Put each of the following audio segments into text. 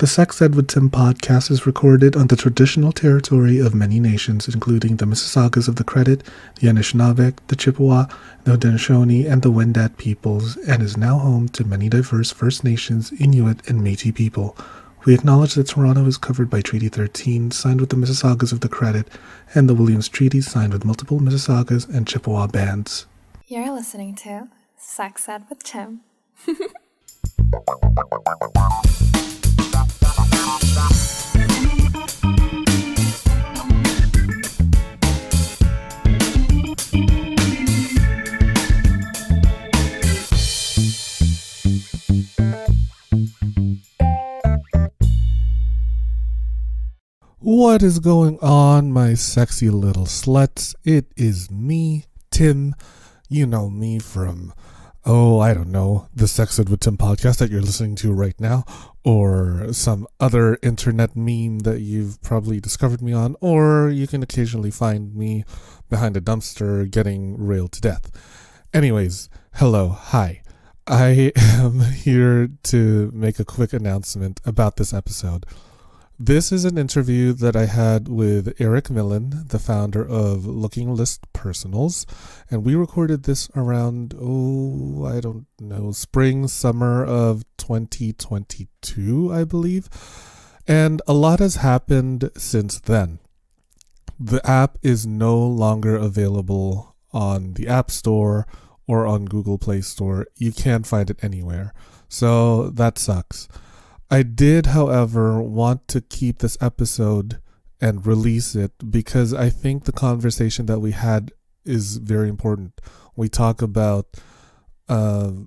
The Sex Ed with Tim podcast is recorded on the traditional territory of many nations, including the Mississaugas of the Credit, the Anishinaabe, the Chippewa, the Haudenosaunee, and the Wendat peoples, and is now home to many diverse First Nations, Inuit, and Métis people. We acknowledge that Toronto is covered by Treaty 13, signed with the Mississaugas of the Credit, and the Williams Treaty, signed with multiple Mississaugas and Chippewa bands. You're listening to Sex Ed with Tim. What is going on, my sexy little sluts? It is me, Tim. You know me from, the Sex Ed with Tim podcast that you're listening to right now, or some other internet meme that you've probably discovered me on, or you can occasionally find me behind a dumpster getting railed to death. Anyways, hello, hi. I am here to make a quick announcement about this episode. This is an interview that I had with Eric Millen, the founder of LookingList Personals, and we recorded this around, spring, summer of 2022, I believe, and a lot has happened since then. The app is no longer available on the App Store or on Google Play Store. You can't find it anywhere, so that sucks. I did, however, want to keep this episode and release it because I think the conversation that we had is very important. We talk about, so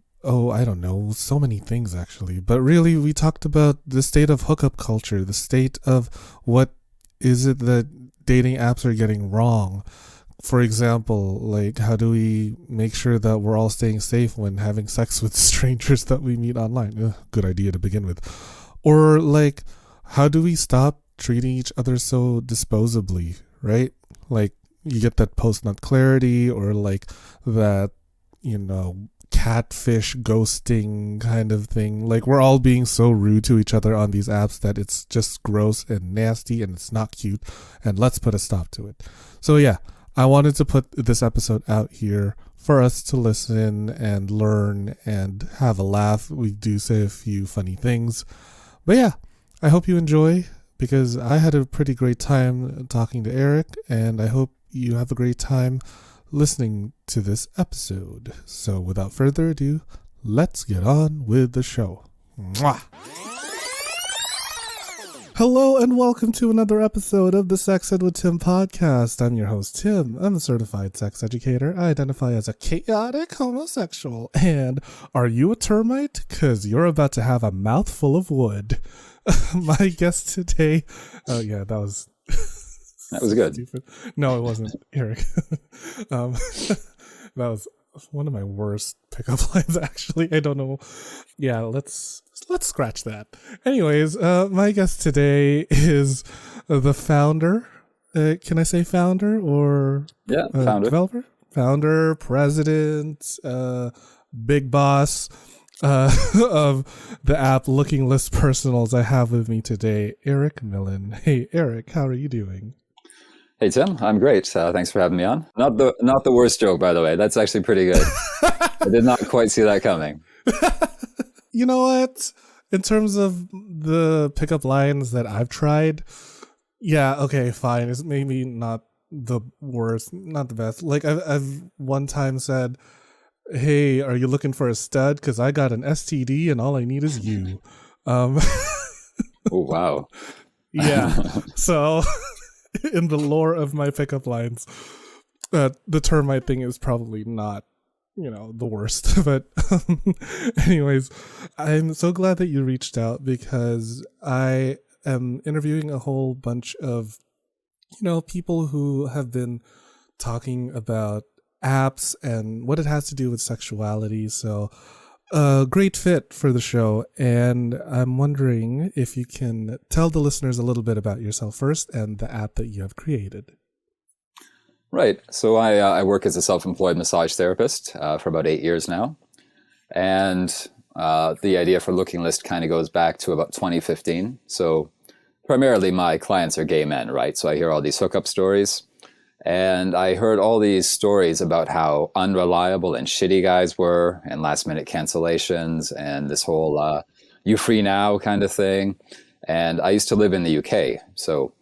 many things actually, but really we talked about the state of hookup culture, the state of what is it that dating apps are getting wrong. For example, like, how do we make sure that we're all staying safe when having sex with strangers that we meet online? Good idea to begin with. Or, like, how do we stop treating each other so disposably, right? Like, you get that post-nut clarity, or like that, catfish ghosting kind of thing. Like, we're all being so rude to each other on these apps that it's just gross and nasty and it's not cute. And let's put a stop to it. So, yeah. I wanted to put this episode out here for us to listen and learn and have a laugh. We do say a few funny things. But yeah, I hope you enjoy, because I had a pretty great time talking to Eric, and I hope you have a great time listening to this episode. So without further ado, let's get on with the show. Mwah! Hello and welcome to another episode of the Sex Ed with Tim podcast. I'm your host, Tim. I'm a certified sex educator. I identify as a chaotic homosexual. And are you a termite? Because you're about to have a mouthful of wood. My guest today... Oh, yeah, that was... That was good. Stupid. No, it wasn't, Eric. That was one of my worst pickup lines, actually. I don't know. Yeah, let's scratch that. Anyways, my guest today is the founder. Can I say founder or founder? Developer? Founder, president, big boss of the app LookingList Personals. I have with me today Eric Millen. Hey, Eric, how are you doing? Hey Tim, I'm great. Thanks for having me on. Not the worst joke, by the way. That's actually pretty good. I did not quite see that coming. You know what? In terms of the pickup lines that I've tried, yeah, okay, fine. It's maybe not the worst, not the best. Like I've one time said, "Hey, are you looking for a stud? Because I got an STD and all I need is you." Oh wow. Yeah. So. In the lore of my pickup lines, the termite thing is probably not, the worst. But anyways, I'm so glad that you reached out, because I am interviewing a whole bunch of, people who have been talking about apps and what it has to do with sexuality. So great fit for the show, and I'm wondering if you can tell the listeners a little bit about yourself first and the app that you have created. Right. So I work as a self-employed massage therapist for about 8 years now, and The idea for LookingList kind of goes back to about 2015. So primarily my clients are gay men, right? So I hear all these hookup stories. And I heard all these stories about how unreliable and shitty guys were, and last minute cancellations, and this whole you free now kind of thing. And I used to live in the UK. So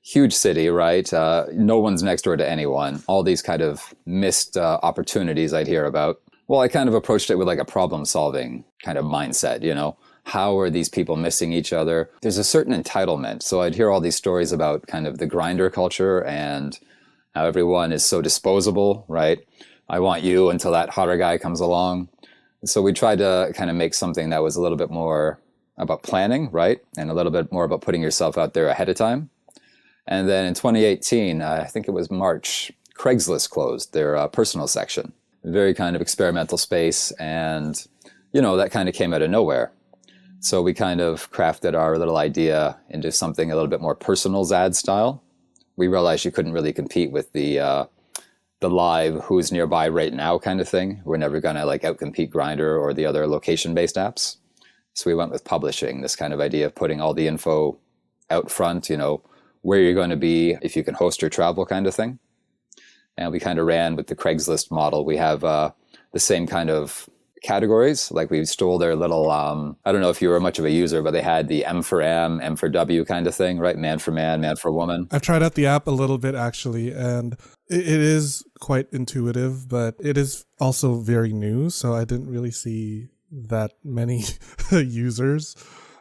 huge city, right? No one's next door to anyone. All these kind of missed opportunities I'd hear about. Well, I kind of approached it with like a problem solving kind of mindset, you know? How are these people missing each other? There's a certain entitlement. So I'd hear all these stories about kind of the Grindr culture and how everyone is so disposable, right? I want you until that hotter guy comes along. So we tried to kind of make something that was a little bit more about planning, right? And a little bit more about putting yourself out there ahead of time. And then in 2018, I think it was March, Craigslist closed their personal section. Very kind of experimental space. And, you know, that kind of came out of nowhere. So we kind of crafted our little idea into something a little bit more personals ad style. We realized you couldn't really compete with the live who's nearby right now kind of thing. We're never going to like outcompete Grindr or the other location-based apps. So we went with publishing, this kind of idea of putting all the info out front, you know, where you're going to be, if you can host your travel kind of thing. And we kind of ran with the Craigslist model. We have the same kind of categories. Like we stole their little, I don't know if you were much of a user, but they had the M for M, M for W kind of thing, right? Man for man, man for woman. I've tried out the app a little bit actually, and it is quite intuitive, but it is also very new. So I didn't really see that many users.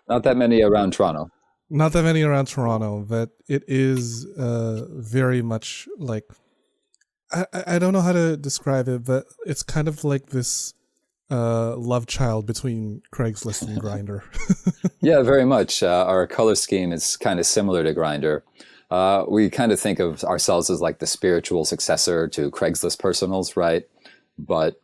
Not that many around Toronto. Not that many around Toronto, but it is very much like, I don't know how to describe it, but it's kind of like this love child between Craigslist and Grindr. Yeah, very much. Our color scheme is kind of similar to Grindr. We kind of think of ourselves as like the spiritual successor to Craigslist Personals, right? But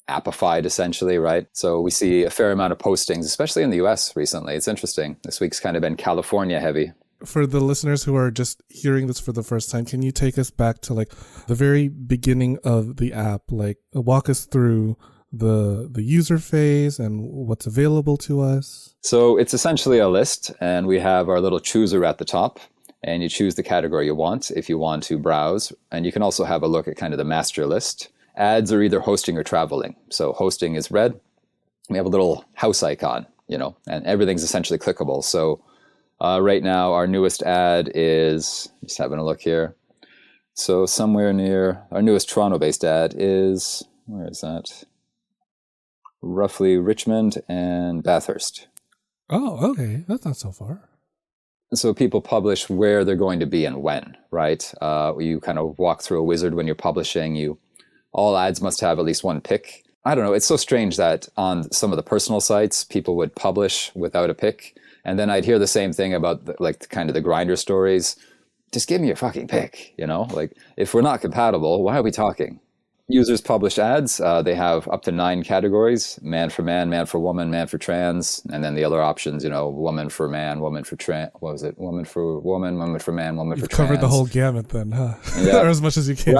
appified essentially, right? So we see a fair amount of postings, especially in the US recently. It's interesting. This week's kind of been California heavy. For the listeners who are just hearing this for the first time, can you take us back to like the very beginning of the app? Like walk us through the user phase and what's available to us? So it's essentially a list, and we have our little chooser at the top, and you choose the category you want if you want to browse. And you can also have a look at kind of the master list. Ads are either hosting or traveling. So hosting is red. We have a little house icon, you know, and everything's essentially clickable. So right now, our newest ad is, just having a look here. So somewhere near, our newest Toronto-based ad is, where is that? Roughly Richmond and Bathurst. Oh, okay. That's not so far. So people publish where they're going to be and when, right? You kind of walk through a wizard when you're publishing. All ads must have at least one pick. I don't know. It's so strange that on some of the personal sites, people would publish without a pick. And then I'd hear the same thing about kind of the Grindr stories. Just give me your fucking pick, you know? Like, if we're not compatible, why are we talking? Users publish ads. They have up to 9 categories: man for man, man for woman, man for trans, and then the other options, you know, woman for man, woman for trans. What was it? Woman for woman, woman for man, woman for trans. You've covered the whole gamut then, huh? Yeah. Or as much as you can.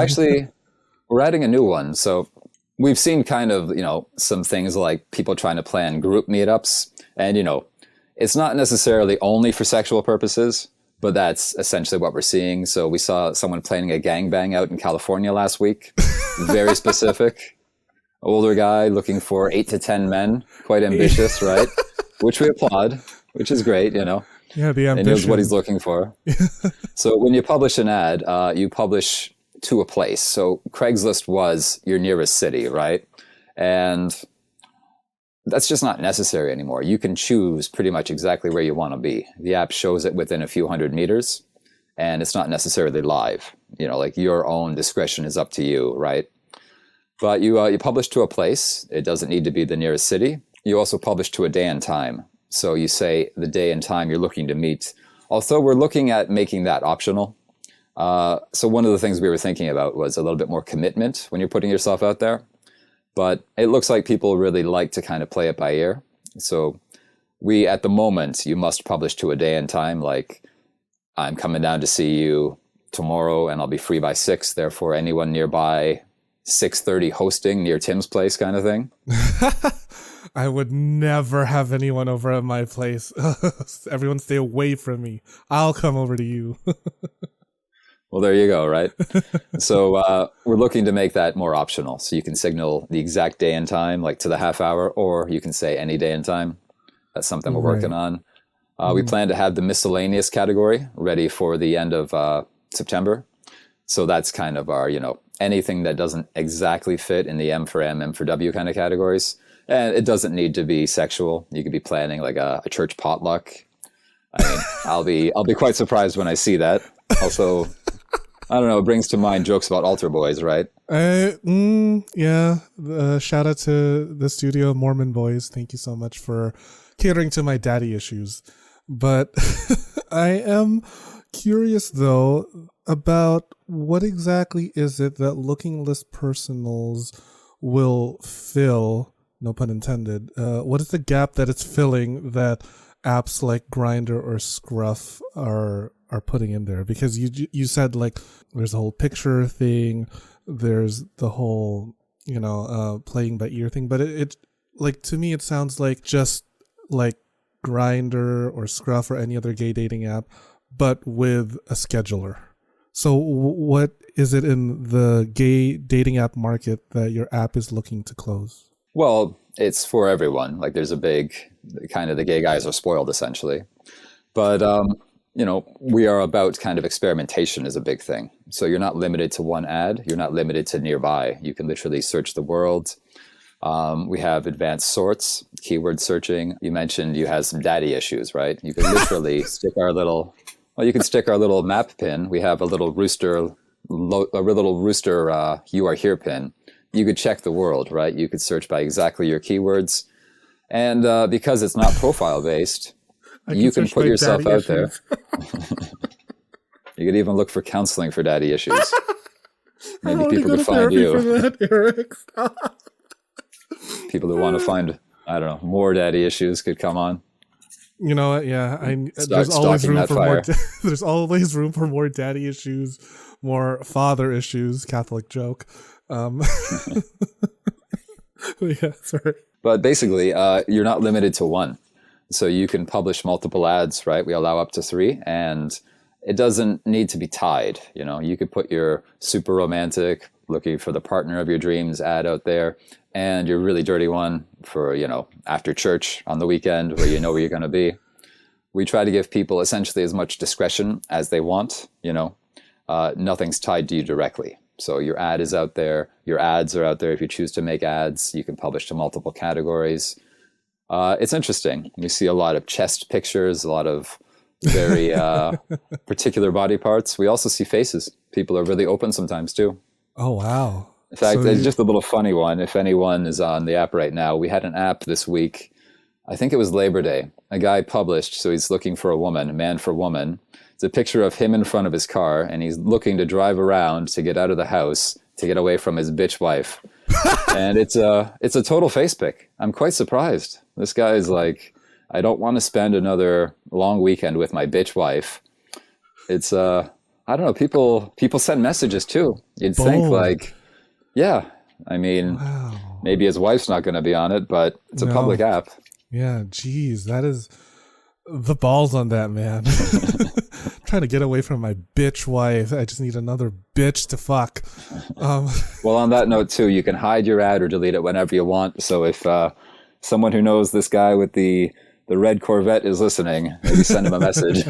We're adding a new one. So we've seen kind of, you know, some things like people trying to plan group meetups, and, you know, it's not necessarily only for sexual purposes, but that's essentially what we're seeing. So we saw someone planning a gangbang out in California last week. Very specific. Older guy looking for 8 to 10 men. Quite ambitious, right? Which we applaud, which is great, you know. Yeah, the ambition. And knows what he's looking for. So when you publish an ad, you publish to a place. So Craigslist was your nearest city, right? And that's just not necessary anymore. You can choose pretty much exactly where you want to be. The app shows it within a few hundred meters, and it's not necessarily live. You know, like your own discretion is up to you, right? But you publish to a place. It doesn't need to be the nearest city. You also publish to a day and time. So you say the day and time you're looking to meet. Also, we're looking at making that optional. So one of the things we were thinking about was a little bit more commitment when you're putting yourself out there. But it looks like people really like to kind of play it by ear. So at the moment, you must publish to a day and time, like, I'm coming down to see you tomorrow and I'll be free by 6. Therefore, anyone nearby, 6:30 hosting near Tim's place kind of thing. I would never have anyone over at my place. Everyone stay away from me. I'll come over to you. Well, there you go, right? So we're looking to make that more optional. So you can signal the exact day and time, like to the half hour, or you can say any day and time. That's something we're working on. We plan to have the miscellaneous category ready for the end of September. So that's kind of our, anything that doesn't exactly fit in the M for M, M for W kind of categories. And it doesn't need to be sexual. You could be planning like a church potluck. I mean, I'll be quite surprised when I see that. Also, I don't know, it brings to mind jokes about altar boys, right? Yeah. Shout out to the studio, Mormon Boys. Thank you so much for catering to my daddy issues. But I am curious, though, about what exactly is it that LookingList Personals will fill, no pun intended. What is the gap that it's filling that apps like Grindr or Scruff are putting in there? Because you said like there's a whole picture thing, there's the whole playing by ear thing, but it like to me it sounds like just like Grindr or Scruff or any other gay dating app, but with a scheduler. So what is it in the gay dating app market that your app is looking to close? Well, it's for everyone. Like there's a big kind of the gay guys are spoiled essentially. But we are about kind of experimentation is a big thing. So you're not limited to one ad. You're not limited to nearby. You can literally search the world. We have advanced sorts, keyword searching. You mentioned you had some daddy issues, right? You can literally stick our little map pin. We have a little rooster, you are here pin. You could check the world, right? You could search by exactly your keywords. And because it's not profile based, you can put yourself out there. You could even look for counseling for daddy issues. Maybe people could find you. That, Eric. Stop. People who want to find, I don't know, more daddy issues could come on. You know what? Yeah, there's always room for more. There's always room for more daddy issues, more father issues. Catholic joke. Yeah, sorry. But basically, you're not limited to one. So you can publish multiple ads, right? We allow up to 3, and it doesn't need to be tied. You could put your super romantic, looking for the partner of your dreams ad out there, and your really dirty one for, after church on the weekend where you know where you're going to be. We try to give people essentially as much discretion as they want. Nothing's tied to you directly. So your ad is out there. Your ads are out there. If you choose to make ads, you can publish to multiple categories. It's interesting. We see a lot of chest pictures, a lot of very particular body parts. We also see faces. People are really open sometimes too. Oh, wow. In fact, it's just a little funny one. If anyone is on the app right now, we had an app this week. I think it was Labor Day. A guy published, so he's looking for a woman, a man for woman. It's a picture of him in front of his car, and he's looking to drive around to get out of the house, to get away from his bitch wife. And it's a total face pick. I'm quite surprised. This guy is like, I don't want to spend another long weekend with my bitch wife. It's, I don't know, people send messages too. You'd think like, yeah, I mean, wow. Maybe his wife's not going to be on it, but it's a public app. Yeah, geez, that is the balls on that, man. Trying to get away from my bitch wife. I just need another bitch to fuck. Well, on that note too, you can hide your ad or delete it whenever you want. So if someone who knows this guy with the red Corvette is listening, maybe send him a message.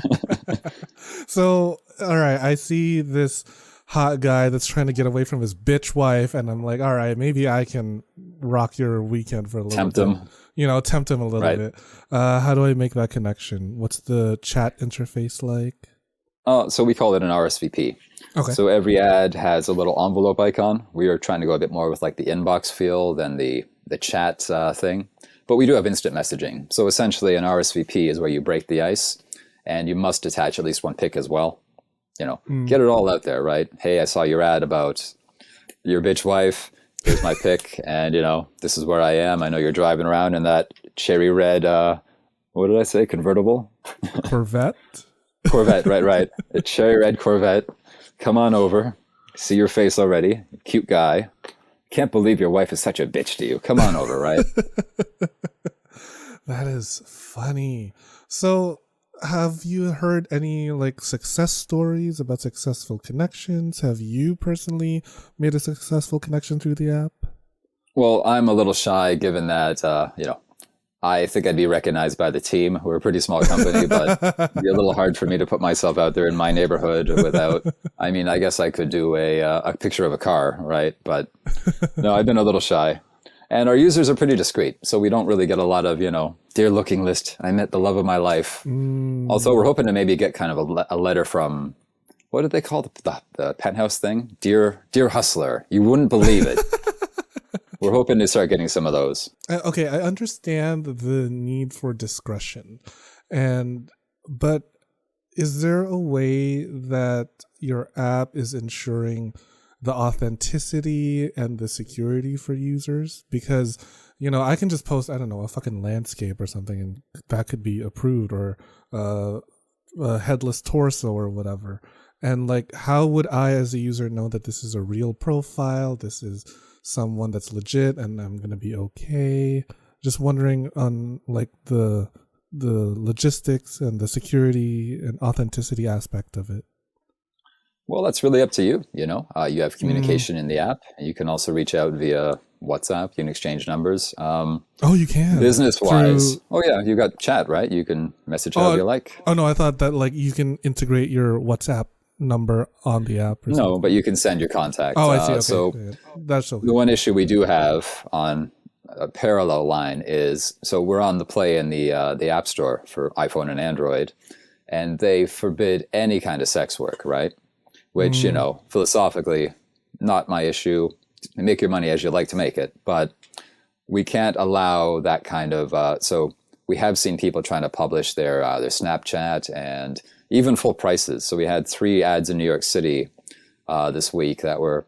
So, all right, I see this hot guy that's trying to get away from his bitch wife, and I'm like, all right, maybe I can rock your weekend for a little bit. Tempt him a little bit. How do I make that connection? What's the chat interface like? So we call it an RSVP. Okay. So every ad has a little envelope icon. We are trying to go a bit more with like the inbox feel than the chat thing. But we do have instant messaging. So essentially an RSVP is where you break the ice, and you must attach at least one pic as well. Get it all out there, right? Hey, I saw your ad about your bitch wife. Here's my pic, and this is where I am. I know you're driving around in that cherry red, what did I say? Convertible? Corvette? Corvette, right. A cherry red Corvette. Come on over. See your face already. Cute guy. can't believe your wife is such a bitch to you. Come on over, right? That is funny. So, have you heard any like success stories about successful connections? Have you personally made a successful connection through the app? Well, I'm a little shy given that, I think I'd be recognized by the team. We're a pretty small company, but it'd be a little hard for me to put myself out there in my neighborhood without, I mean, I guess I could do a picture of a car, right? But no, I've been a little shy. And our users are pretty discreet, so we don't really get a lot of, dear Looking List, I met the love of my life. Also, we're hoping to maybe get kind of a letter from, what did they call the penthouse thing? Dear Hustler, you wouldn't believe it. We're hoping to start getting some of those. Okay, I understand the need for discretion, but is there a way that your app is ensuring the authenticity and the security for users? Because, I can just post, I don't know, a fucking landscape or something, and that could be approved, or a headless torso or whatever. And like, how would I as a user know that this is a real profile? This is someone that's legit and I'm going to be okay? Just wondering on like the logistics and the security and authenticity aspect of it. Well, that's really up to you. You have communication in the app, and you can also reach out via WhatsApp. You can exchange numbers. You can. Business-wise. Oh, yeah. You got chat, right? You can message however you like. Oh, no. I thought that like you can integrate your WhatsApp number on the app. No, but you can send your contact. Oh, I see. Okay. So that's okay. The one issue we do have on a parallel line is, so we're on the Play in the App Store for iPhone and Android, and they forbid any kind of sex work, right? Which, philosophically, not my issue. Make your money as you like to make it. But we can't allow that kind of... so we have seen people trying to publish their Snapchat and even full prices. So we had 3 ads in New York City this week that were...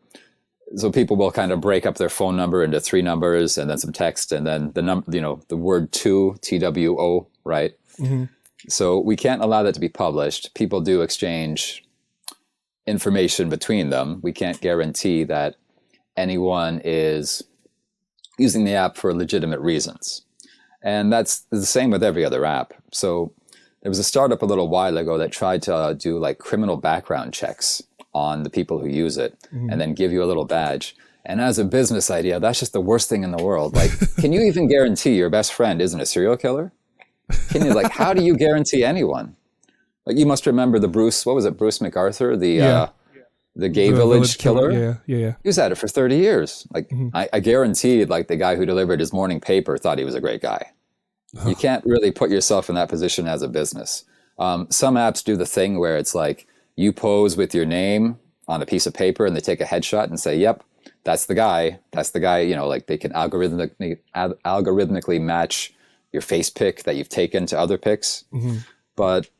So people will kind of break up their phone number into 3 numbers and then some text and then the word two, TWO, right? Mm-hmm. So we can't allow that to be published. People do exchange information between them. We can't guarantee that anyone is using the app for legitimate reasons. And that's the same with every other app. So there was a startup a little while ago that tried to do like criminal background checks on the people who use it and then give you a little badge. And as a business idea, that's just the worst thing in the world. Like, can you even guarantee your best friend isn't a serial killer? How do you guarantee anyone? Like, you must remember Bruce MacArthur, the gay village killer? Yeah. He was at it for 30 years. Like, I guaranteed, like, the guy who delivered his morning paper thought he was a great guy. Oh. You can't really put yourself in that position as a business. Some apps do the thing where it's like, you pose with your name on a piece of paper and they take a headshot and say, yep, that's the guy. Like they can algorithmically match your face pic that you've taken to other pics. Mm-hmm. But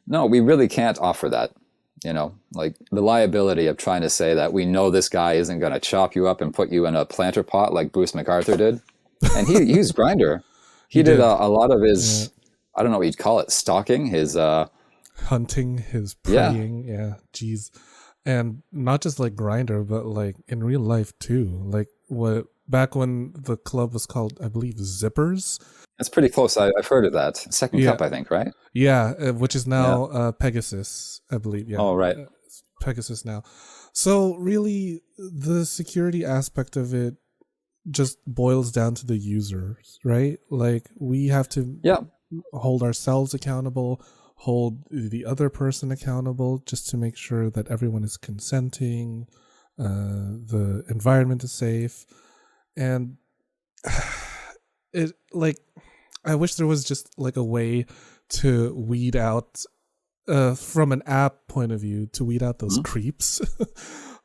no, we really can't offer that. Like the liability of trying to say that we know this guy isn't going to chop you up and put you in a planter pot like Bruce MacArthur did. And he used Grindr. He did a lot of his, I don't know what you'd call it, stalking, his... hunting, his preying. Yeah. Jeez. And not just like Grindr, but like in real life too. Like back when the club was called, I believe, Zippers. That's pretty close. I've heard of that. Second Cup, I think, right? Yeah, which is now Pegasus, I believe. Yeah. Oh, right. Pegasus now. So really, the security aspect of it just boils down to the users, right? Like we have to hold ourselves accountable, hold the other person accountable, just to make sure that everyone is consenting, the environment is safe, and it like I wish there was just like a way to weed out from an app point of view to weed out those creeps.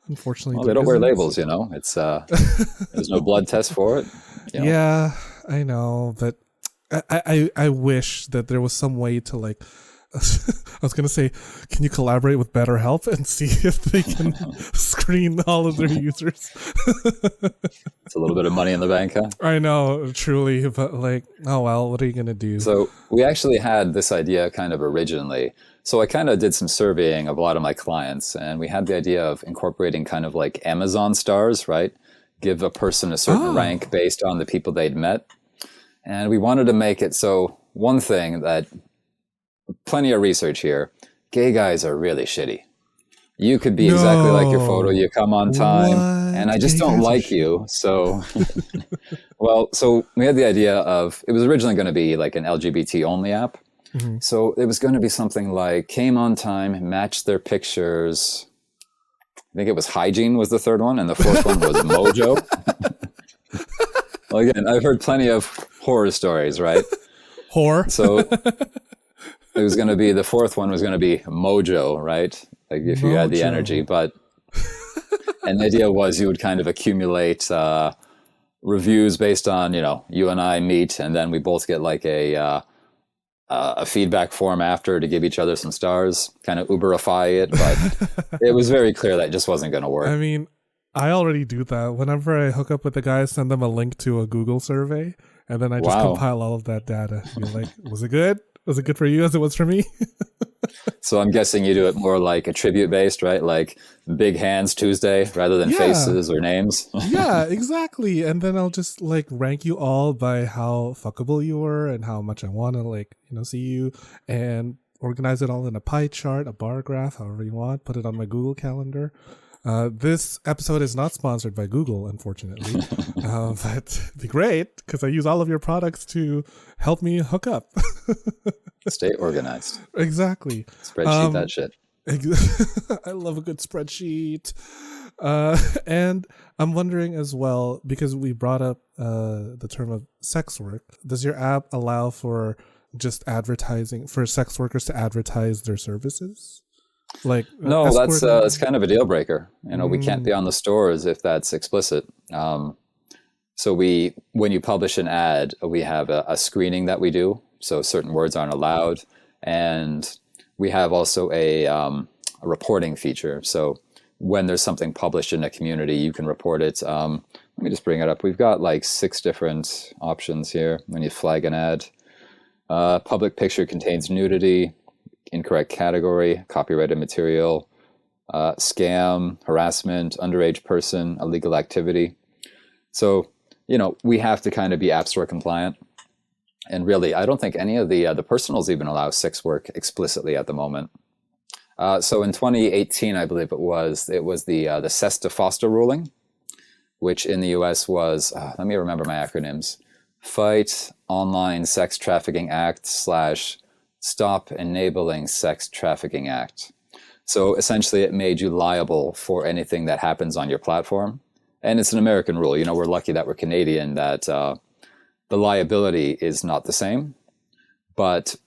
Unfortunately, they don't wear labels. It's there's no blood test for it. Yeah, I know, but I wish that there was some way to like. I was going to say, can you collaborate with BetterHelp and see if they can screen all of their users? It's a little bit of money in the bank, huh? I know, truly, but like, oh well, what are you going to do? So we actually had this idea kind of originally. So I kind of did some surveying of a lot of my clients, and we had the idea of incorporating kind of like Amazon stars, right? give a person a certain rank based on the people they'd met. And we wanted to make it so, one thing that, plenty of research here, gay guys are really shitty. You could be exactly like your photo, you come on time, and I just don't like you. So, so we had the idea of, it was originally going to be like an LGBT only app. Mm-hmm. So it was going to be something like came on time, matched their pictures. I think it was Hygiene was the third one, and the fourth one was Mojo. Well, again, I've heard plenty of horror stories, right? So it was going to be, the fourth one was going to be Mojo, right? Like if you had the energy, and the idea was you would kind of accumulate reviews based on, you and I meet, and then we both get like a feedback form after to give each other some stars, kind of Uberify it, but it was very clear that it just wasn't going to work. I mean, I already do that. Whenever I hook up with the guys, send them a link to a Google survey, and then I just compile all of that data. You're like, was it good? Was it good for you as it was for me? So I'm guessing you do it more like attribute based, right? Like big hands Tuesday rather than faces or names. Yeah, exactly. And then I'll just like rank you all by how fuckable you were and how much I want to see you, and organize it all in a pie chart, a bar graph, however you want, put it on my Google Calendar. This episode is not sponsored by Google, unfortunately, but it'd be great because I use all of your products to help me hook up. Stay organized. Exactly. Spreadsheet that shit. I love a good spreadsheet. And I'm wondering as well, because we brought up the term of sex work, does your app allow for just advertising, for sex workers to advertise their services? Like no, that's kind of a deal breaker. We can't be on the stores if that's explicit. So when you publish an ad, we have a screening that we do. So certain words aren't allowed, and we have also a reporting feature. So when there's something published in a community, you can report it. Let me just bring it up. We've got like 6 different options here when you flag an ad. Public picture contains nudity, incorrect category, copyrighted material, scam, harassment, underage person, illegal activity. So, we have to kind of be App Store compliant. And really, I don't think any of the personals even allow sex work explicitly at the moment. So in 2018, I believe it was the Sesta Foster ruling, which in the US was, let me remember my acronyms, Fight Online Sex Trafficking Act / Stop Enabling Sex Trafficking Act. So essentially it made you liable for anything that happens on your platform. And it's an American rule. We're lucky that we're Canadian, that the liability is not the same, but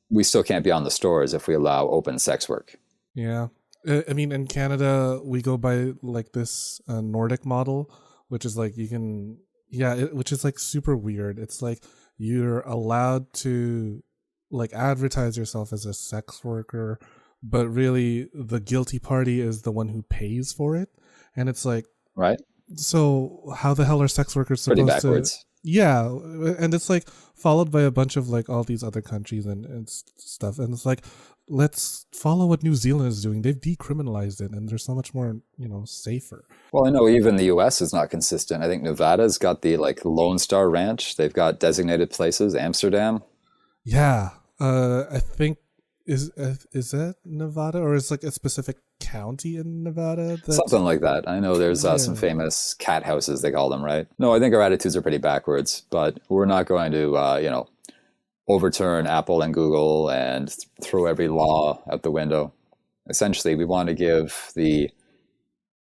we still can't be on the stores if we allow open sex work. Yeah. I mean, in Canada, we go by like this Nordic model, which is like which is like super weird. It's like you're allowed to like advertise yourself as a sex worker, but really the guilty party is the one who pays for it. And it's like, right. So how the hell are sex workers supposed Pretty backwards. to? Yeah, and it's like followed by a bunch of like all these other countries and stuff, and it's like, let's follow what New Zealand is doing. They've decriminalized it, and they're so much more safer. Well, I know even the U.S. is not consistent. I think Nevada's got the like Lone Star Ranch. They've got designated places. Amsterdam. Yeah, I think is that Nevada, or is like a specific county in Nevada? Something like that. I know there's some famous cat houses, they call them, right? No, I think our attitudes are pretty backwards, but we're not going to, overturn Apple and Google and throw every law out the window. Essentially, we want to give the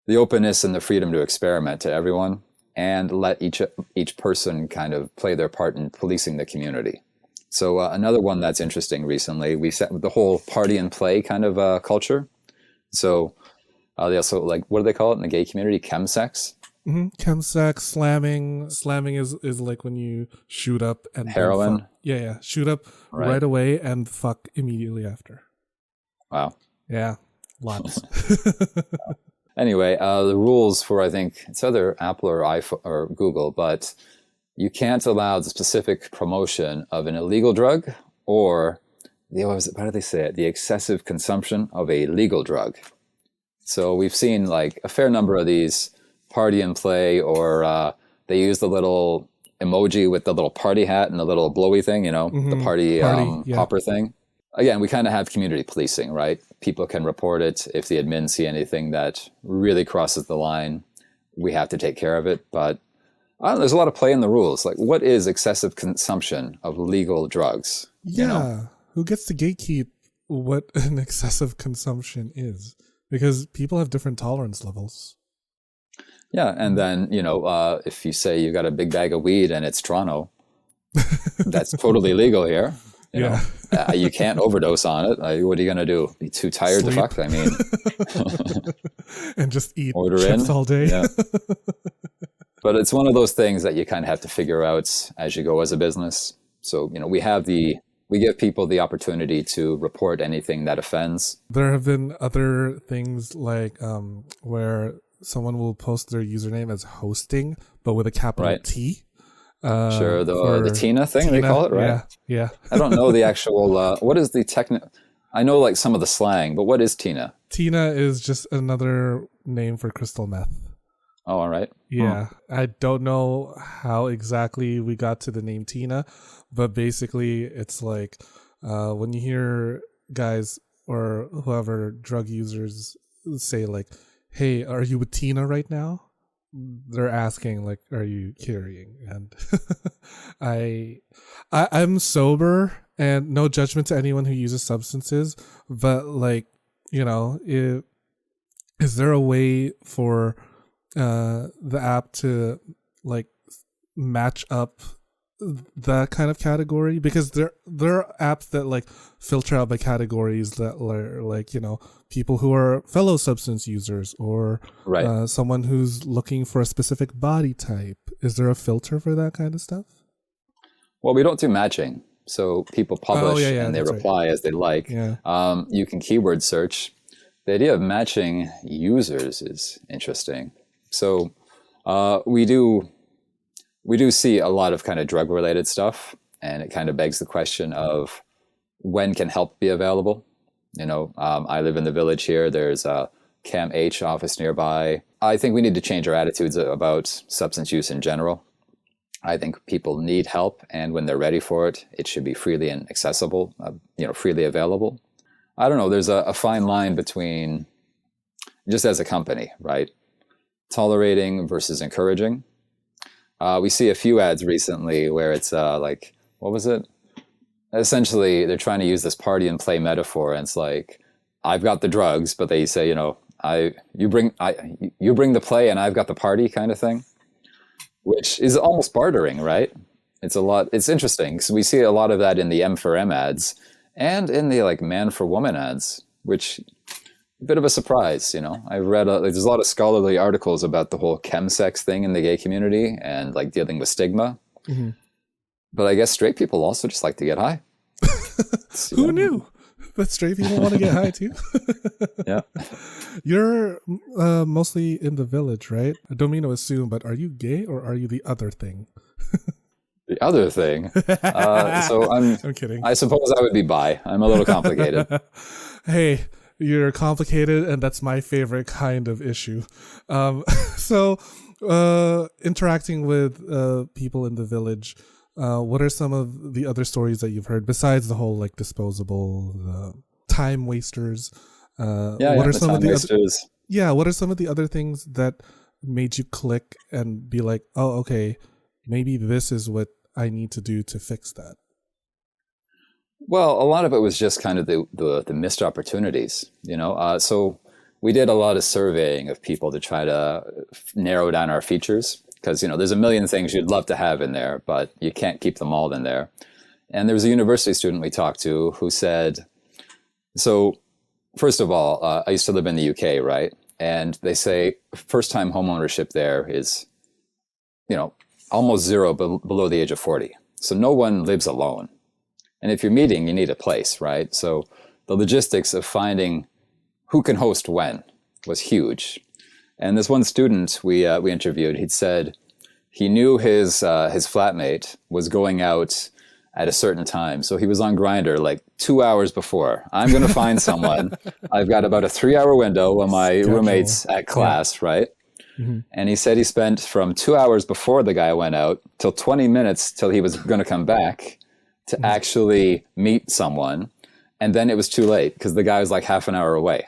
openness and the freedom to experiment to everyone, and let each person kind of play their part in policing the community. So another one that's interesting recently, we set the whole party and play kind of culture. So they also, like, what do they call it in the gay community? Chemsex? Mm-hmm. Chemsex, slamming. Slamming is like when you shoot up and heroin. Yeah. Shoot up right away and fuck immediately after. Wow. Yeah, lots. Anyway, the rules for, I think it's either Apple or iPhone or Google, but you can't allow the specific promotion of an illegal drug or how do they say it? The excessive consumption of a legal drug. So we've seen like a fair number of these party and play, or they use the little emoji with the little party hat and the little blowy thing, the party popper thing. Again, we kind of have community policing, right? People can report it. If the admins see anything that really crosses the line, we have to take care of it. But I don't know, there's a lot of play in the rules. Like, what is excessive consumption of legal drugs? Yeah. Who gets to gatekeep what an excessive consumption is? Because people have different tolerance levels. Yeah. And then, if you say you got a big bag of weed and it's Toronto, that's totally legal here. You can't overdose on it. What are you going to do? Be too tired to fuck? I mean, and just eat order chips in all day. Yeah. But it's one of those things that you kind of have to figure out as you go as a business. So, we give people the opportunity to report anything that offends. There have been other things like where someone will post their username as hosting, but with a capital T. Sure, the Tina thing, they call it, right? Yeah. I don't know the actual, what is the technical, I know like some of the slang, but what is Tina? Tina is just another name for crystal meth. Oh, all right. Yeah. I don't know how exactly we got to the name Tina, but basically it's like when you hear guys or whoever drug users say like, hey, are you with Tina right now? They're asking like, are you carrying? And I'm sober, and no judgment to anyone who uses substances, but like, is there a way for the app to like match up that kind of category? Because there are apps that like filter out by categories that are like, people who are fellow substance users or someone who's looking for a specific body type. Is there a filter for that kind of stuff? Well, we don't do matching. So people publish and they reply as they like. Yeah. You can keyword search. The idea of matching users is interesting. So we do see a lot of kind of drug related stuff, and it kind of begs the question of when can help be available? I live in the village here. There's a Cam H office nearby. I think we need to change our attitudes about substance use in general. I think people need help, and when they're ready for it, it should be freely and accessible, freely available. I don't know. There's a fine line between, just as a company, right? Tolerating versus encouraging. We see a few ads recently where it's like, what was it? Essentially, they're trying to use this party and play metaphor, and it's like, I've got the drugs, but they say, you bring the play and I've got the party kind of thing, which is almost bartering, right? It's interesting. So we see a lot of that in the M for M ads and in the like man for woman ads, which a bit of a surprise, I read there's a lot of scholarly articles about the whole chemsex thing in the gay community and like dealing with stigma. Mm-hmm. But I guess straight people also just like to get high. Who knew that straight people want to get high too? Yeah. You're mostly in the village, right? I don't mean to assume, but are you gay or are you the other thing? The other thing? So I'm kidding. I suppose I would be bi. I'm a little complicated. Hey, you're complicated, and that's my favorite kind of issue. So interacting with people in the village, what are some of the other stories that you've heard besides the whole like disposable time wasters? What are some of the wasters? What are some of the other things that made you click and be like, oh, okay, maybe this is what I need to do to fix that? Well, a lot of it was just kind of the missed opportunities, So we did a lot of surveying of people to try to narrow down our features because, there's a million things you'd love to have in there, but you can't keep them all in there. And there was a university student we talked to who said, so first of all, I used to live in the UK, right? And they say first-time homeownership there is, almost zero below the age of 40. So no one lives alone. And if you're meeting, you need a place, right? So the logistics of finding who can host when was huge. And this one student we interviewed, he'd said he knew his flatmate was going out at a certain time. So he was on Grindr like 2 hours before. I'm going to find someone. I've got about a 3-hour window when my roommate's at class, right? And he said he spent from 2 hours before the guy went out till 20 minutes till he was going to come back to actually meet someone. And then it was too late because the guy was like half an hour away.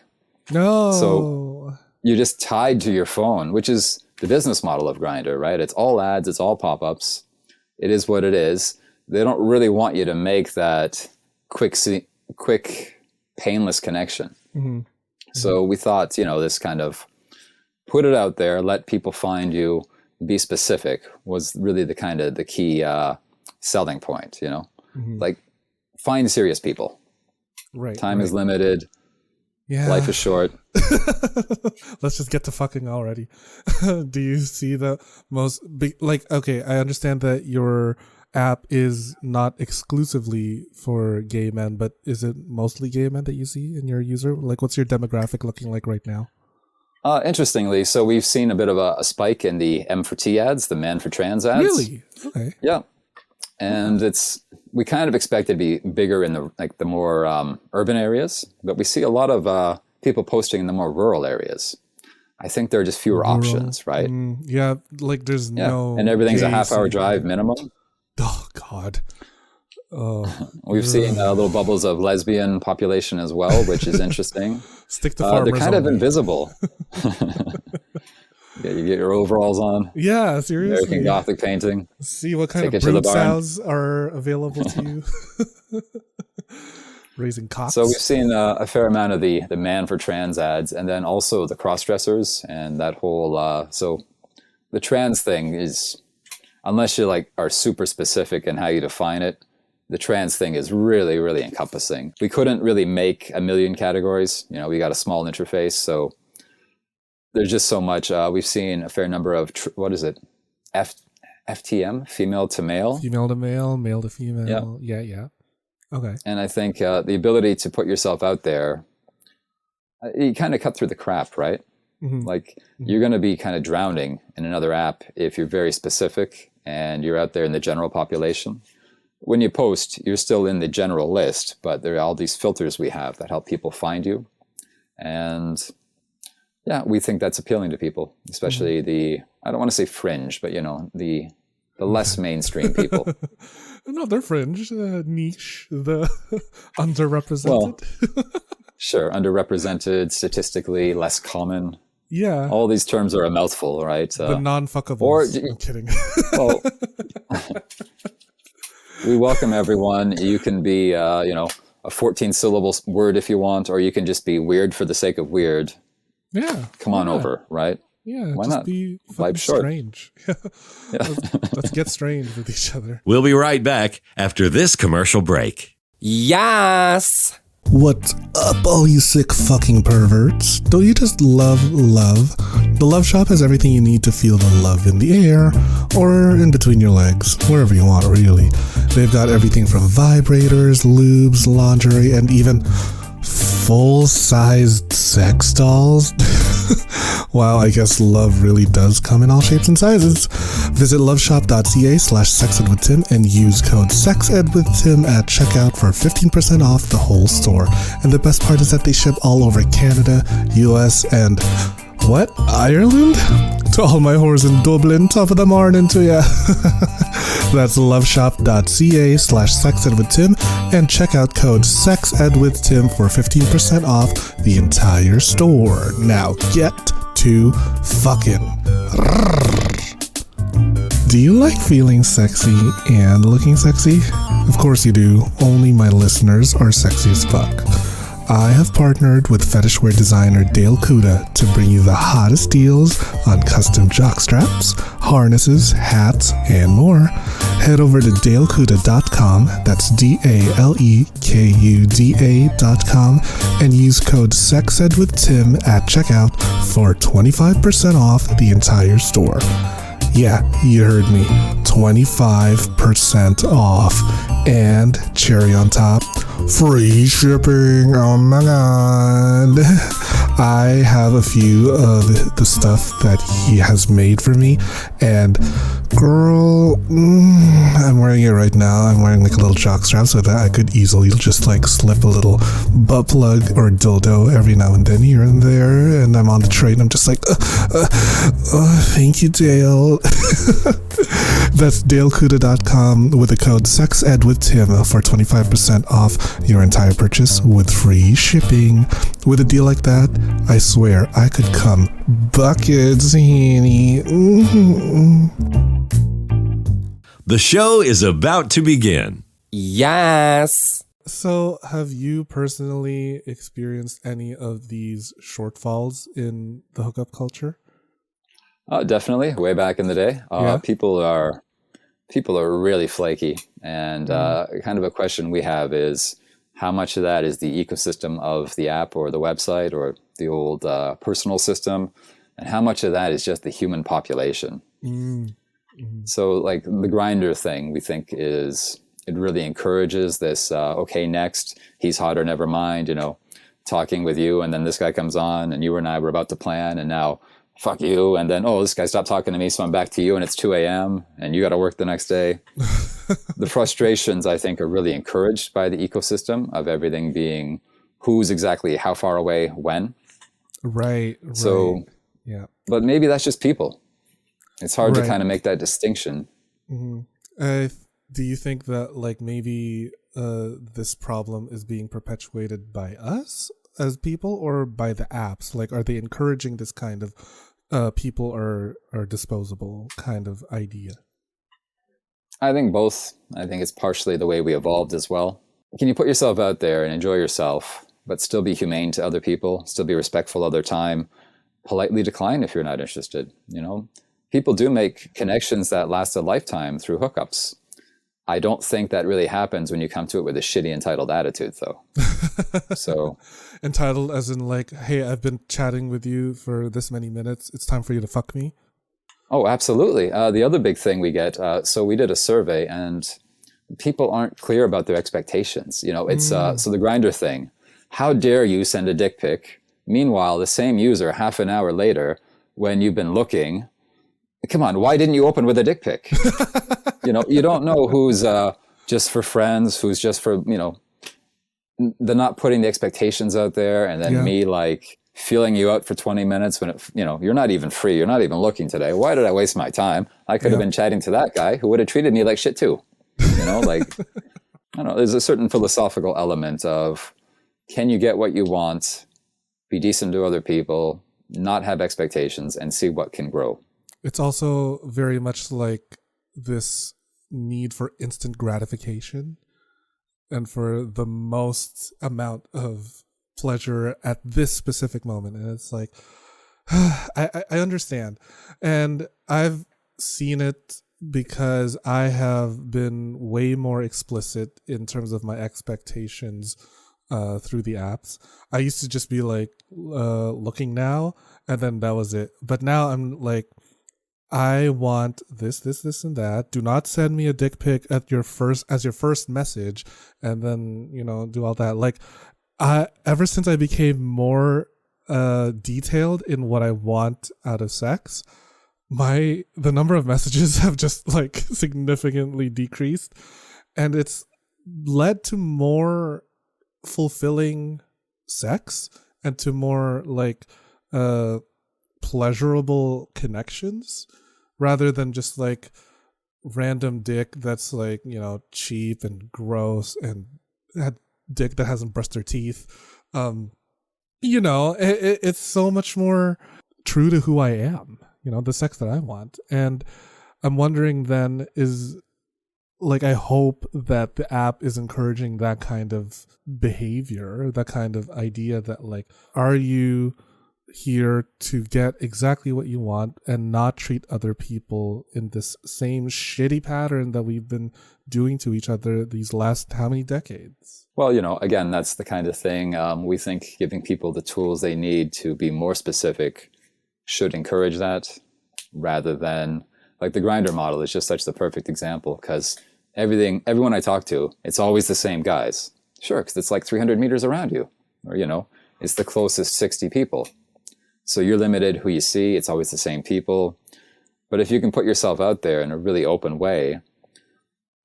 No. So you're just tied to your phone, which is the business model of Grindr, right? It's all ads, it's all pop-ups. It is what it is. They don't really want you to make that quick, painless connection. So we thought, this kind of put it out there, let people find you, be specific was really the key selling point, like find serious people. Right. Time is limited. Yeah. Life is short. Let's just get to fucking already. Do you see the most big, okay, I understand that your app is not exclusively for gay men, but is it mostly gay men that you see in your user? Like, what's your demographic looking like right now? Interestingly, so we've seen a bit of a spike in the M for T ads, the man for trans ads. Really? Okay. Yeah. And we kind of expect it to be bigger in the more urban areas, but we see a lot of people posting in the more rural areas. I think there are just fewer options, right? Yeah, like there's no... And everything's a half-hour drive minimum. Oh, God. We've seen little bubbles of lesbian population as well, which is interesting. Stick to farmers. They're kind of invisible. You get your overalls on. Yeah, seriously. American Gothic painting. See what kind of brood sows are available to you. Raising cocks. So we've seen a fair amount of the man for trans ads, and then also the cross-dressers and that whole... so the trans thing is, unless you are super specific in how you define it, the trans thing is really, really encompassing. We couldn't really make a million categories. We got a small interface, so there's just so much. We've seen a fair number of, FTM, female to male. Female to male, male to female. Yeah. Okay. And I think the ability to put yourself out there, you kind of cut through the crap, right? You're going to be kind of drowning in another app if you're very specific and you're out there in the general population. When you post, you're still in the general list, but there are all these filters we have that help people find you. And yeah, we think that's appealing to people, especially I don't want to say fringe, but the less mainstream people. No, they're fringe, niche, the underrepresented. Well, sure, underrepresented, statistically less common. Yeah. All these terms are a mouthful, right? The non-fuckables. I'm kidding. Well, we welcome everyone. You can be, a 14-syllable word if you want, or you can just be weird for the sake of weird. Yeah. Come on over, right? Yeah. Why just not? Be Life's short. Strange. Let's get strange with each other. We'll be right back after this commercial break. Yes! What's up, all you sick fucking perverts? Don't you just love love? The Love Shop has everything you need to feel the love in the air or in between your legs, wherever you want, really. They've got everything from vibrators, lubes, lingerie, and even full-sized sex dolls. Wow, I guess love really does come in all shapes and sizes. Visit loveshop.ca/sexedwithtim and use code SEXEDWithTim at checkout for 15% off the whole store. And the best part is that they ship all over Canada, US, and Ireland? To all my whores in Dublin, top of the morning to ya. That's loveshop.ca/sexedwithtim and check out code SEXEDWithTim for 15% off the entire store. Now get to fucking. Do you like feeling sexy and looking sexy? Of course you do. Only my listeners are sexy as fuck. I have partnered with fetishwear designer Dale Kuda to bring you the hottest deals on custom jockstraps, harnesses, hats, and more. Head over to dalekuda.com, that's DALEKUDA.com, and use code SEXEDWithTim at checkout for 25% off the entire store. Yeah, you heard me. 25% off. And cherry on top, free shipping. Oh my god. I have a few of the stuff that he has made for me, and girl, I'm wearing it right now. I'm wearing like a little jock strap so that I could easily just like slip a little butt plug or dildo every now and then here and there, and I'm on the train. I'm just like, thank you, Dale. That's DaleCuda.com with the code SEXEDWithTim for 25% off your entire purchase with free shipping. With a deal like that, I swear I could come buckets, honey. The show is about to begin. Yes. So, have you personally experienced any of these shortfalls in the hookup culture? Definitely. Way back in the day, Yeah. people are really flaky, and kind of a question we have is how much of that is the ecosystem of the app or the website or the old personal system, and how much of that is just the human population. So, like the Grindr thing, we think it really encourages this. Okay, next, he's hotter, never mind. Talking with you, and then this guy comes on, and you and I were about to plan, and now. Fuck you, and then this guy stopped talking to me, so I'm back to you, and it's 2 a.m. and you got to work the next day. The frustrations, I think, are really encouraged by the ecosystem of everything being who's exactly how far away when. Right. So, yeah. But maybe that's just people. It's hard to Right. kind of make that distinction. Do you think that like maybe this problem is being perpetuated by us as people or by the apps? Like, are they encouraging this kind of people are disposable kind of idea? I think both. I think it's partially the way we evolved as well. Can you put yourself out there and enjoy yourself, but still be humane to other people, still be respectful of their time, politely decline if you're not interested? People do make connections that last a lifetime through hookups. I don't think that really happens when you come to it with a shitty entitled attitude, though. So Entitled as in like, hey, I've been chatting with you for this many minutes. It's time for you to fuck me. Oh, absolutely. The other big thing we get, so we did a survey and people aren't clear about their expectations. It's so the Grindr thing. How dare you send a dick pic? Meanwhile, the same user half an hour later, when you've been looking, come on, why didn't you open with a dick pic? You don't know who's just for friends, who's just for, they're not putting the expectations out there. And then me like feeling you out for 20 minutes when you're not even free. You're not even looking today. Why did I waste my time? I could have been chatting to that guy who would have treated me like shit too. Like, I don't know, there's a certain philosophical element of, can you get what you want, be decent to other people, not have expectations, and see what can grow. It's also very much like this need for instant gratification and for the most amount of pleasure at this specific moment. And it's like, I understand. And I've seen it because I have been way more explicit in terms of my expectations through the apps. I used to just be like, looking now, and then that was it. But now I'm like, I want this, and that. Do not send me a dick pic as your first message, and then do all that. Like, ever since I became more detailed in what I want out of sex, the number of messages have just like significantly decreased, and it's led to more fulfilling sex and to more like pleasurable connections rather than just like random dick that's like cheap and gross and dick that hasn't brushed their teeth. It's so much more true to who I am, the sex that I want. And I'm wondering then is like, I hope that the app is encouraging that kind of behavior, that kind of idea that like, are you here to get exactly what you want and not treat other people in this same shitty pattern that we've been doing to each other these last how many decades? Well, again, that's the kind of thing we think giving people the tools they need to be more specific should encourage that, rather than like the Grindr model is just such the perfect example, because everyone I talk to, it's always the same guys. Sure, because it's like 300 meters around you, or it's the closest 60 people. So you're limited who you see. It's always the same people. But if you can put yourself out there in a really open way,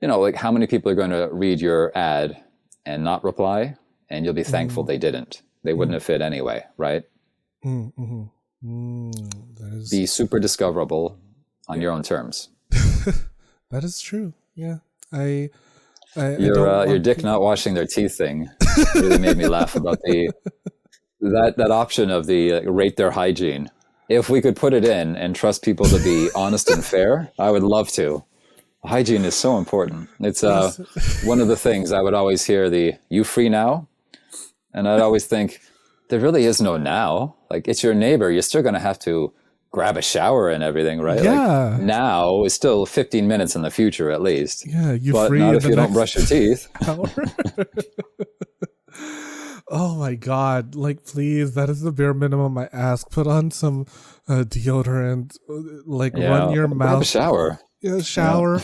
like how many people are going to read your ad and not reply? And you'll be thankful they didn't. They wouldn't have fit anyway, right? Be super discoverable on your own terms. That is true. Yeah. Your dick not washing their teeth thing really made me laugh about that option of the rate their hygiene. If we could put it in and trust people to be honest and fair, I would love to. Hygiene is so important. It's one of the things I would always hear you free now? And I'd always think, there really is no now. Like, it's your neighbor. You're still going to have to grab a shower and everything, right? Yeah. Like, now is still 15 minutes in the future at least. Yeah, but free not if you don't brush your teeth. Oh my God. Like, please, that is the bare minimum I ask. Put on some deodorant, run your mouth. Grab a shower. Yeah, shower.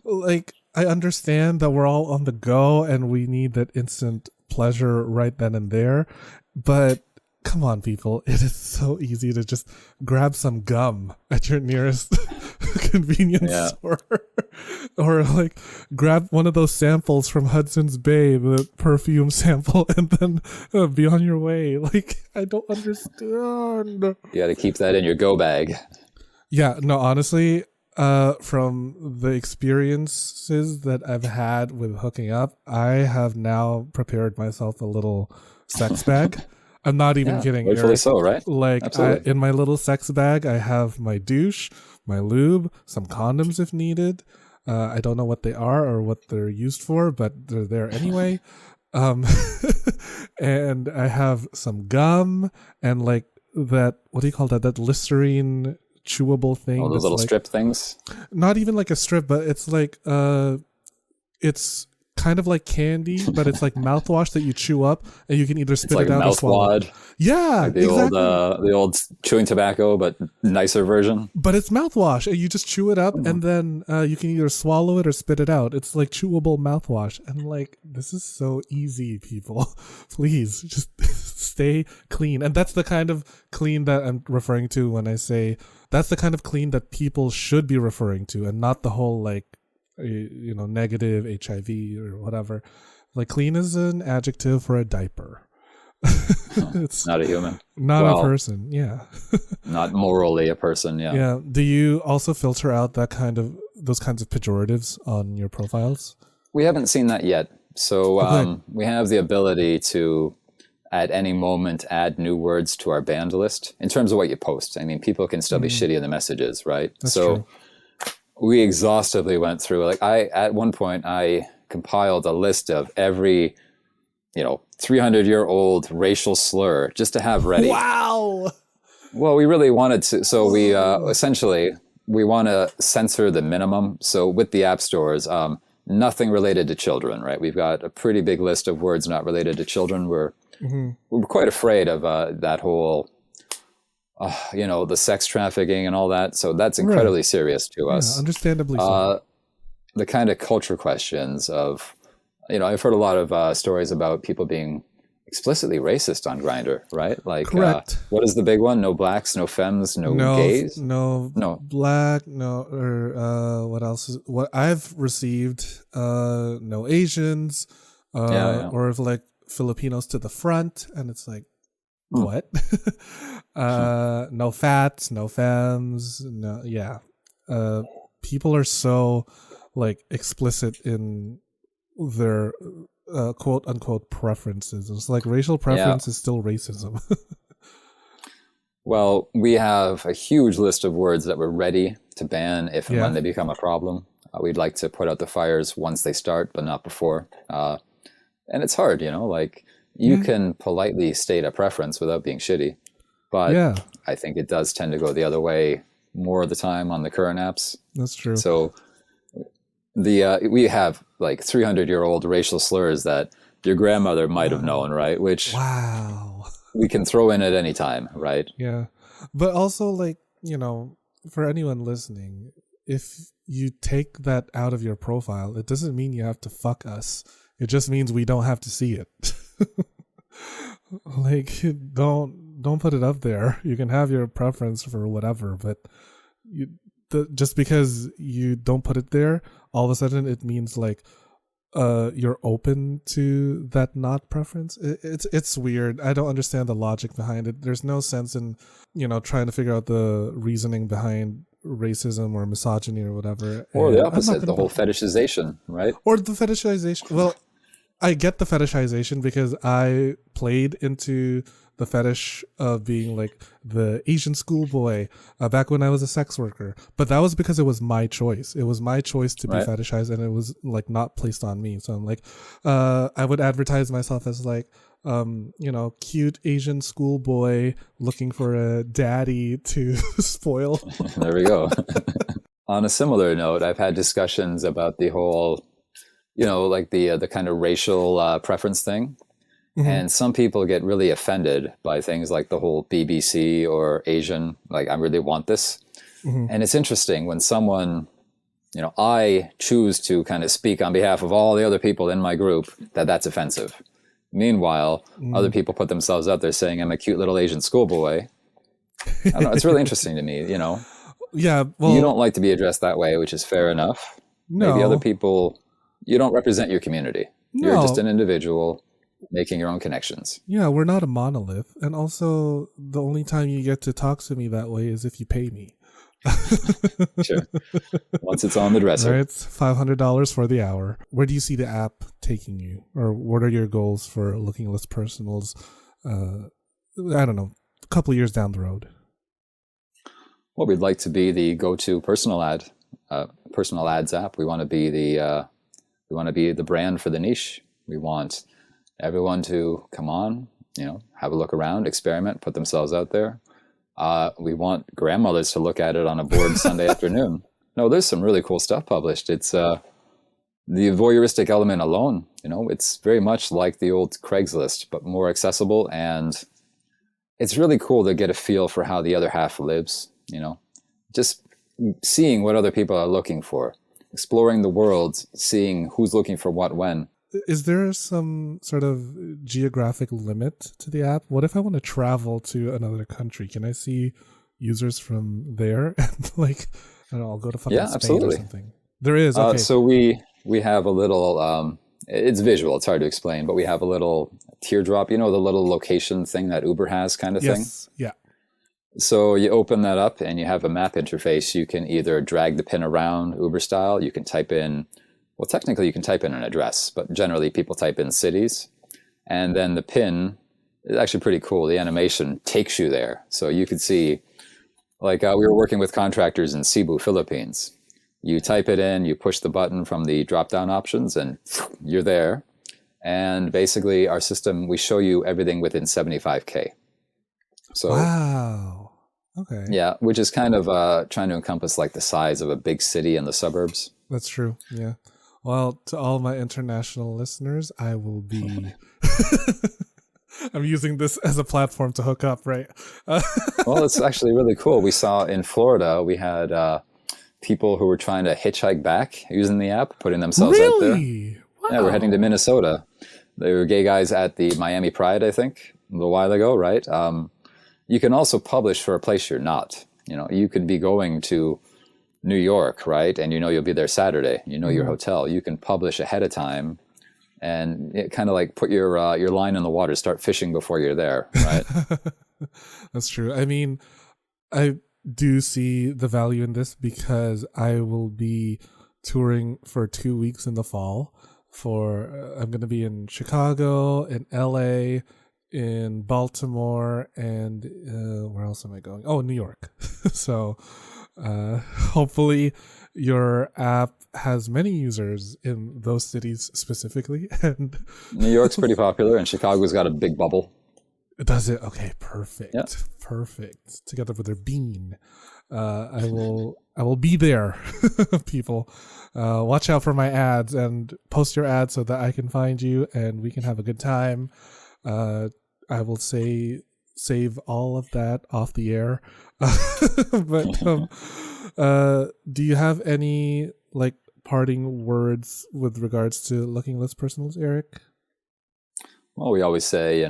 Like, I understand that we're all on the go and we need that instant pleasure right then and there. But come on, people. It is so easy to just grab some gum at your nearest convenience store. Or grab one of those samples from Hudson's Bay, the perfume sample, and then be on your way. I don't understand. You got to keep that in your go bag. Yeah, no, honestly, from the experiences that I've had with hooking up, I have now prepared myself a little sex bag. I'm not even kidding. Rightfully so, right? In my little sex bag, I have my douche, my lube, some condoms if needed. I don't know what they are or what they're used for, but they're there anyway. And I have some gum and that, what do you call that? That Listerine chewable thing. Oh, those little strip things? Not even like a strip, but it's it's kind of like candy, but it's like mouthwash that you chew up and you can either spit it out or swallow it. Yeah, like the old chewing tobacco, but nicer version. But it's mouthwash and you just chew it up and then you can either swallow it or spit it out. It's like chewable mouthwash. And this is so easy, people. Please just stay clean. And that's the kind of clean that I'm referring to when I say that's the kind of clean that people should be referring to, and not the whole negative HIV or whatever. Clean is an adjective for a diaper. It's not a human. Not a person. Yeah. Not morally a person. Yeah. Yeah. Do you also filter out those kinds of pejoratives on your profiles? We haven't seen that yet. So we have the ability to, at any moment, add new words to our banned list in terms of what you post. I mean, people can still be shitty in the messages, right? That's true. We exhaustively went through, at one point I compiled a list of every 300-year-old racial slur just to have ready. Wow. Well, we really wanted to, so we essentially we want to censor the minimum. So with the app stores, nothing related to children, right? We've got a pretty big list of words not related to children. We're quite afraid of that whole the sex trafficking and all that. So that's incredibly serious to us. Understandably so. The kind of culture questions of, I've heard a lot of stories about people being explicitly racist on Grindr, right? Correct. What is the big one? No blacks, no femmes, no gays? No black, or what else? What I've received, no Asians, or if Filipinos to the front, and it's what? No fats, no femmes, people are so explicit in their quote unquote preferences. It's racial preference is still racism. Well, we have a huge list of words that we're ready to ban if and when they become a problem. We'd like to put out the fires once they start, but not before. And it's hard, you can politely state a preference without being shitty, but I think it does tend to go the other way more of the time on the current apps. That's true. So we have 300-year-old racial slurs that your grandmother might have known, right? Which we can throw in at any time, right? Yeah. But also for anyone listening, if you take that out of your profile, it doesn't mean you have to fuck us. It just means we don't have to see it. Like, don't put it up there. You can have your preference for whatever, but just because you don't put it there, all of a sudden it means like you're open to that not preference. It's weird. I don't understand the logic behind it. There's no sense in trying to figure out the reasoning behind racism or misogyny or whatever. Or And the I'm not opposite, gonna the whole fetishization, right? or the fetishization. Well, I get the fetishization because I played into the fetish of being like the Asian schoolboy back when I was a sex worker. But that was because it was my choice. It was my choice to be Right. fetishized, and it was like not placed on me. So I'm like, I would advertise myself as like, cute Asian schoolboy looking for a daddy to spoil. There we go. On a similar note, I've had discussions about the whole, like the kind of racial preference thing. Mhm. And some people get really offended by things like the whole BBC or Asian, like, I really want this. Mhm. And it's interesting when someone, I choose to kind of speak on behalf of all the other people in my group, that's offensive. Meanwhile, other people put themselves out there saying, I'm a cute little Asian schoolboy. I don't know. It's really interesting to me, Yeah, well, You don't like to be addressed that way, which is fair enough. Maybe no. other people, you don't represent your community. You're just No. an individual making your own connections. Yeah, we're not a monolith. And also, the only time you get to talk to me that way is if you pay me. Sure. Once it's on the dresser. Right, it's $500 for the hour. Where do you see the app taking you? Or what are your goals for LookingList Personals? I don't know, a couple of years down the road. Well, we'd like to be the go-to personal ads app. We want to be the brand for the niche. We want everyone to come on, have a look around, experiment, put themselves out there. We want grandmothers to look at it on a bored Sunday afternoon. No, there's some really cool stuff published. It's the voyeuristic element alone. It's very much like the old Craigslist, but more accessible. And it's really cool to get a feel for how the other half lives, just seeing what other people are looking for, exploring the world, seeing who's looking for what when. Is there some sort of geographic limit to the app? What if I want to travel to another country? Can I see users from there? And like, I don't know, I'll go to fucking Spain absolutely. or something. There is, okay. So we have a little, it's visual, it's hard to explain, but we have a little teardrop, the little location thing that Uber has kind of thing. Yes, yeah. So you open that up and you have a map interface. You can either drag the pin around Uber style. You can type in, well, technically you can type in an address, but generally people type in cities. And then the pin is actually pretty cool. The animation takes you there. So you could see, like we were working with contractors in Cebu, Philippines. You type it in, you push the button from the drop-down options, and you're there. And basically our system, we show you everything within 75K. So, wow. Okay. Yeah, which is kind of trying to encompass like the size of a big city and the suburbs. That's true. Yeah. Well, to all my international listeners, I will be... I'm using this as a platform to hook up, right? Well, it's actually really cool. We saw in Florida, we had people who were trying to hitchhike back using the app, putting themselves out there. Really? Wow. Yeah, we're heading to Minnesota. They were gay guys at the Miami Pride, I think, a little while ago, right? You can also publish for a place you're not. You could be going to New York, right? And you'll be there Saturday. Your hotel. You can publish ahead of time, and it kind of like put your line in the water. Start fishing before you're there, right? That's true. I mean, I do see the value in this because I will be touring for 2 weeks in the fall. I'm going to be in Chicago, in LA, in Baltimore, and where else am I going? Oh, New York. So hopefully your app has many users in those cities specifically. And New York's pretty popular, and Chicago's got a big bubble. Does it? Okay, perfect. Yeah. Perfect. Together with their bean. I will be there, people. Watch out for my ads and post your ads so that I can find you and we can have a good time. I will save all of that off the air. But do you have any parting words with regards to LookingList Personals, Eric? Well, we always say,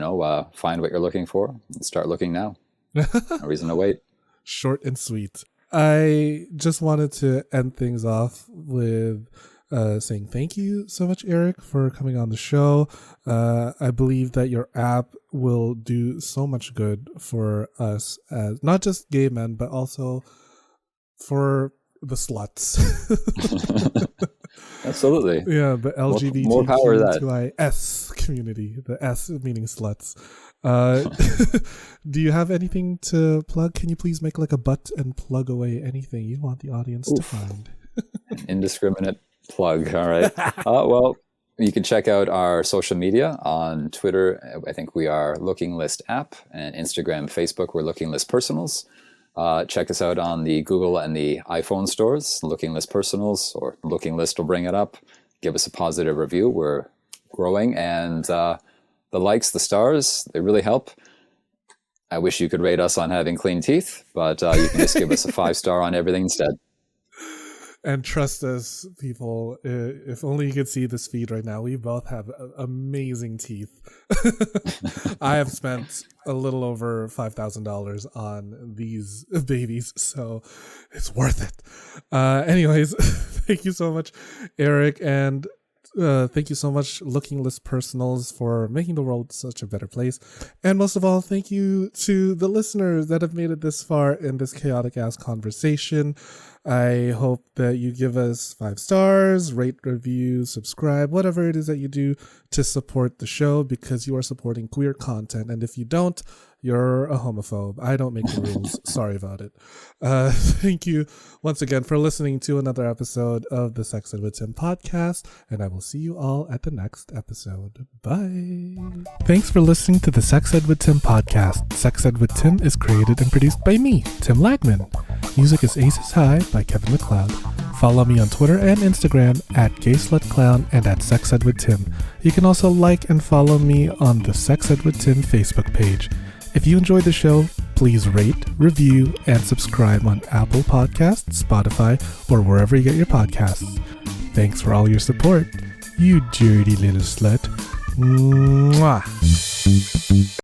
find what you're looking for and start looking now. No reason to wait. Short and sweet. I just wanted to end things off with saying thank you so much, Eric, for coming on the show. I believe that your app will do so much good for us as not just gay men, but also for the sluts. Absolutely. Yeah, the More power to that. LGBTQIS community, the S meaning sluts. Do you have anything to plug? Can you please make like a butt and plug away anything you want the audience to find? Indiscriminate plug. All right. Well, you can check out our social media on Twitter. I think we are LookingList app, and Instagram, Facebook, we're LookingList Personals. Check us out on the Google and the iPhone stores, LookingList Personals, or LookingList will bring it up. Give us a positive review. We're growing, and the likes, the stars, they really help. I wish you could rate us on having clean teeth, but you can just give us a 5-star on everything instead. And trust us, people, if only you could see this feed right now, we both have amazing teeth. I have spent a little over $5,000 on these babies, so it's worth it. Anyways, thank you so much, Eric, and thank you so much, LookingList Personals, for making the world such a better place. And most of all, thank you to the listeners that have made it this far in this chaotic-ass conversation. I hope that you give us 5 stars, rate, review, subscribe, whatever it is that you do to support the show, because you are supporting queer content. And if you don't, you're a homophobe. I don't make the rules. Sorry about it. Thank you once again for listening to another episode of the Sex Ed with Tim podcast, and I will see you all at the next episode. Bye. Thanks for listening to the Sex Ed with Tim podcast. Sex Ed with Tim is created and produced by me, Tim Lagman. Music is Aces High by Kevin MacLeod. Follow me on Twitter and Instagram at GaySlutClown and at Sex Ed with Tim. You can also like and follow me on the Sex Ed with Tim Facebook page. If you enjoyed the show, please rate, review, and subscribe on Apple Podcasts, Spotify, or wherever you get your podcasts. Thanks for all your support, you dirty little slut. Mwah.